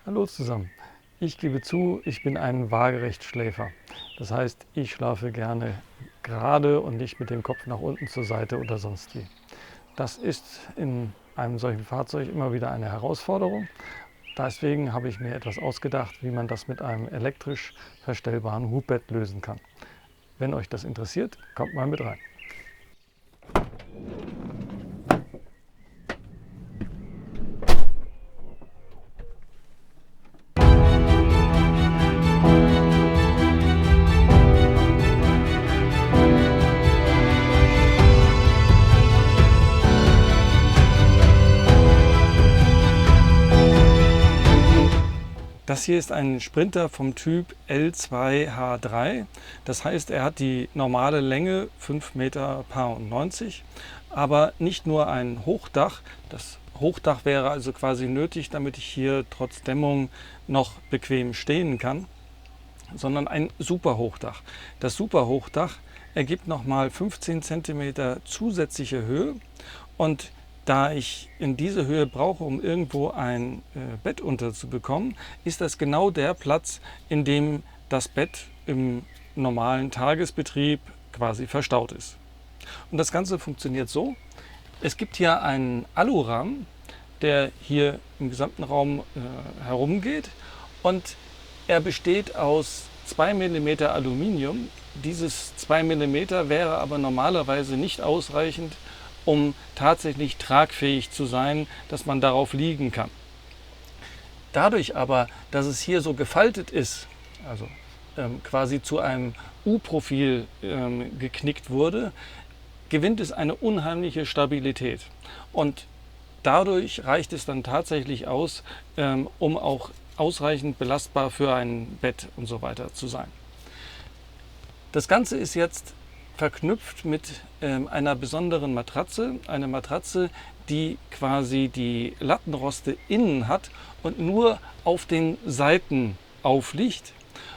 Hallo zusammen. Ich gebe zu, ich bin ein Waagerechtschläfer. Das heißt, ich schlafe gerne gerade und nicht mit dem Kopf nach unten zur Seite oder sonst wie. Das ist in einem solchen Fahrzeug immer wieder eine Herausforderung. Deswegen habe ich mir etwas ausgedacht, wie man das mit einem elektrisch verstellbaren Hubbett lösen kann. Wenn euch das interessiert, kommt mal mit rein. Das hier ist ein Sprinter vom Typ L2H3. Das heißt, er hat die normale Länge 5,90 Meter, aber nicht nur ein Hochdach. Das Hochdach wäre also quasi nötig, damit ich hier trotz Dämmung noch bequem stehen kann, sondern ein Superhochdach. Das Superhochdach ergibt nochmal 15 cm zusätzliche Höhe, und da ich in diese Höhe brauche, um irgendwo ein Bett unterzubekommen, ist das genau der Platz, in dem das Bett im normalen Tagesbetrieb quasi verstaut ist. Und das Ganze funktioniert so: Es gibt hier einen Alurahmen, der hier im gesamten Raum herumgeht, und er besteht aus 2 mm Aluminium. Dieses 2 mm wäre aber normalerweise nicht ausreichend, um tatsächlich tragfähig zu sein, dass man darauf liegen kann. Dadurch aber, dass es hier so gefaltet ist, also quasi zu einem U-Profil geknickt wurde, gewinnt es eine unheimliche Stabilität. Und dadurch reicht es dann tatsächlich aus, um auch ausreichend belastbar für ein Bett und so weiter zu sein. Das Ganze ist jetzt verknüpft mit einer besonderen Matratze. Eine Matratze, die quasi die Lattenroste innen hat und nur auf den Seiten aufliegt.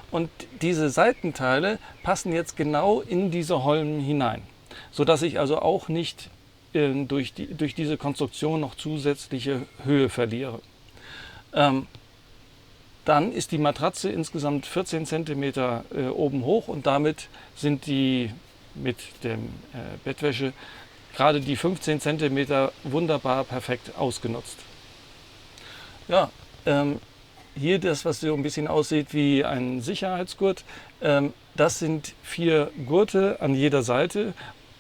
Und diese Seitenteile passen jetzt genau in diese Holmen hinein, sodass ich also auch nicht durch diese Konstruktion noch zusätzliche Höhe verliere. Dann ist die Matratze insgesamt 14 cm oben hoch, und damit sind die mit der Bettwäsche gerade die 15 cm wunderbar perfekt ausgenutzt. Ja, hier das, was so ein bisschen aussieht wie ein Sicherheitsgurt, das sind 4 Gurte an jeder Seite,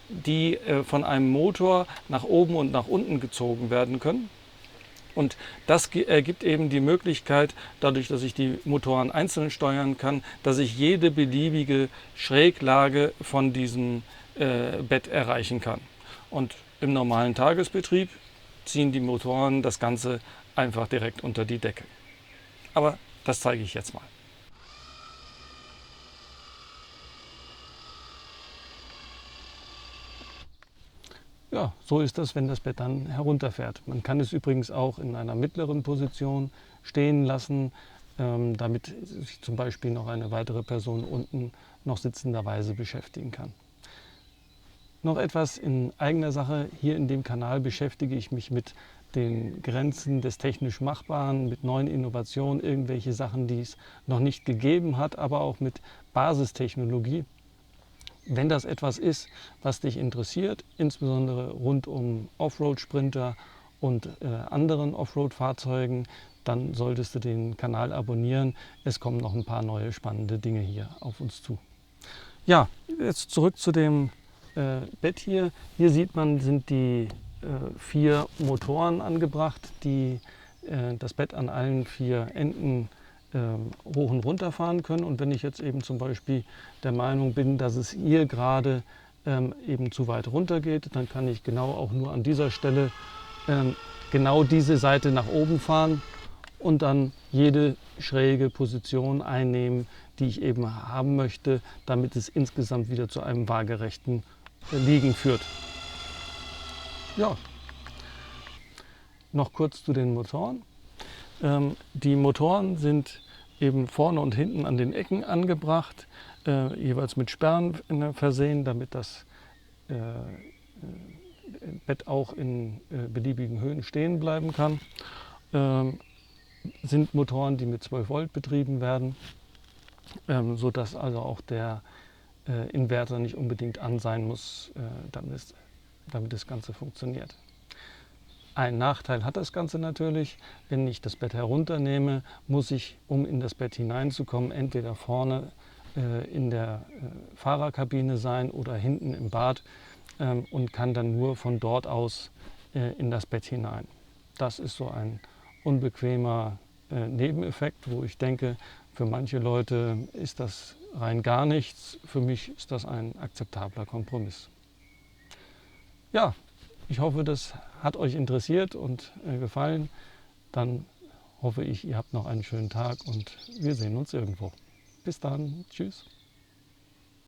die von einem Motor nach oben und nach unten gezogen werden können. Und das ergibt eben die Möglichkeit, dadurch, dass ich die Motoren einzeln steuern kann, dass ich jede beliebige Schräglage von diesem Bett erreichen kann. Und im normalen Tagesbetrieb ziehen die Motoren das Ganze einfach direkt unter die Decke. Aber das zeige ich jetzt mal. Ja, so ist das, wenn das Bett dann herunterfährt. Man kann es übrigens auch in einer mittleren Position stehen lassen, damit sich zum Beispiel noch eine weitere Person unten noch sitzenderweise beschäftigen kann. Noch etwas in eigener Sache: Hier in dem Kanal beschäftige ich mich mit den Grenzen des technisch Machbaren, mit neuen Innovationen, irgendwelche Sachen, die es noch nicht gegeben hat, aber auch mit Basistechnologie. Wenn das etwas ist, was dich interessiert, insbesondere rund um Offroad-Sprinter und anderen Offroad-Fahrzeugen, dann solltest du den Kanal abonnieren. Es kommen noch ein paar neue spannende Dinge hier auf uns zu. Ja, jetzt zurück zu dem Bett hier. Hier sieht man, sind die 4 Motoren angebracht, die das Bett an allen 4 Enden hoch und runter fahren können. Und wenn ich jetzt eben zum Beispiel der Meinung bin, dass es hier gerade eben zu weit runter geht, dann kann ich genau auch nur an dieser Stelle genau diese Seite nach oben fahren und dann jede schräge Position einnehmen, die ich eben haben möchte, damit es insgesamt wieder zu einem waagerechten Liegen führt. Ja, noch kurz zu den Motoren. Die Motoren sind eben vorne und hinten an den Ecken angebracht, jeweils mit Sperren versehen, damit das Bett auch in beliebigen Höhen stehen bleiben kann. sind Motoren, die mit 12 Volt betrieben werden, sodass also auch der Inverter nicht unbedingt an sein muss, damit das Ganze funktioniert. Ein Nachteil hat das Ganze natürlich: Wenn ich das Bett herunternehme, muss ich, um in das Bett hineinzukommen, entweder vorne in der Fahrerkabine sein oder hinten im Bad, und kann dann nur von dort aus in das Bett hinein. Das ist so ein unbequemer Nebeneffekt, wo ich denke, für manche Leute ist das rein gar nichts. Für mich ist das ein akzeptabler Kompromiss. Ja, ich hoffe, das hat euch interessiert und gefallen. Dann hoffe ich, ihr habt noch einen schönen Tag und wir sehen uns irgendwo. Bis dann. Tschüss.